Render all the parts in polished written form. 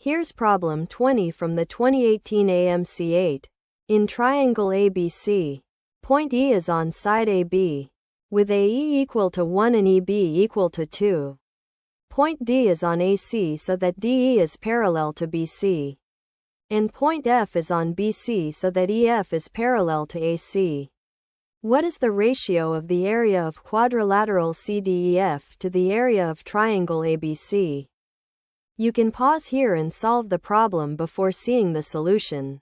Here's problem 20 from the 2018 AMC 8. In triangle ABC, point E is on side AB, with AE equal to 1 and EB equal to 2. Point D is on AC so that DE is parallel to BC. And point F is on BC so that EF is parallel to AC. What is the ratio of the area of quadrilateral CDEF to the area of triangle ABC? You can pause here and solve the problem before seeing the solution.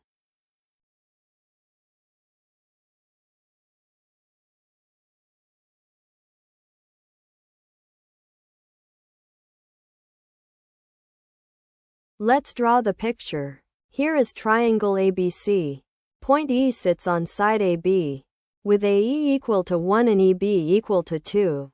Let's draw the picture. Here is triangle ABC. Point E sits on side AB, with AE equal to 1 and EB equal to 2.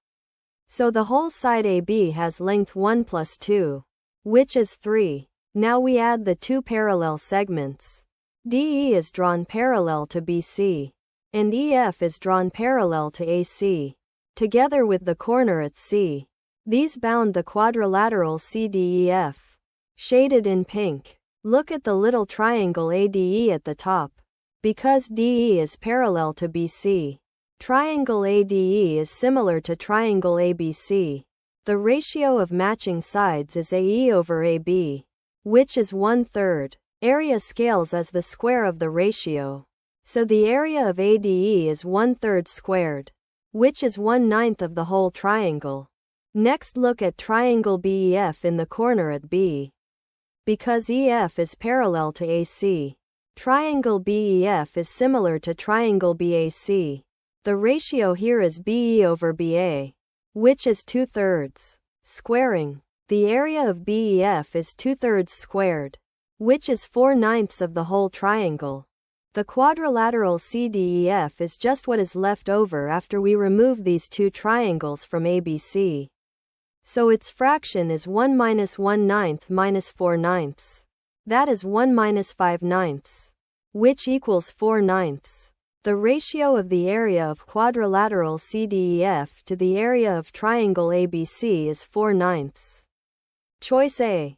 So the whole side AB has length 1 plus 2, which is 3. Now we add the two parallel segments. DE is drawn parallel to BC, and EF is drawn parallel to AC, together with the corner at C. These bound the quadrilateral CDEF, shaded in pink. Look at the little triangle ADE at the top. Because DE is parallel to BC, triangle ADE is similar to triangle ABC. The ratio of matching sides is AE over AB, which is 1/3. Area scales as the square of the ratio. So the area of ADE is 1/3 squared, which is 1/9 of the whole triangle. Next, look at triangle BEF in the corner at B. Because EF is parallel to AC, triangle BEF is similar to triangle BAC. The ratio here is BE over BA, which is 2/3. Squaring, the area of BEF is 2/3 squared, which is 4/9 of the whole triangle. The quadrilateral CDEF is just what is left over after we remove these two triangles from ABC. So its fraction is 1 minus 1/9 minus 4/9. That is 1 minus 5/9, which equals 4/9. The ratio of the area of quadrilateral CDEF to the area of triangle ABC is 4/9. Choice A.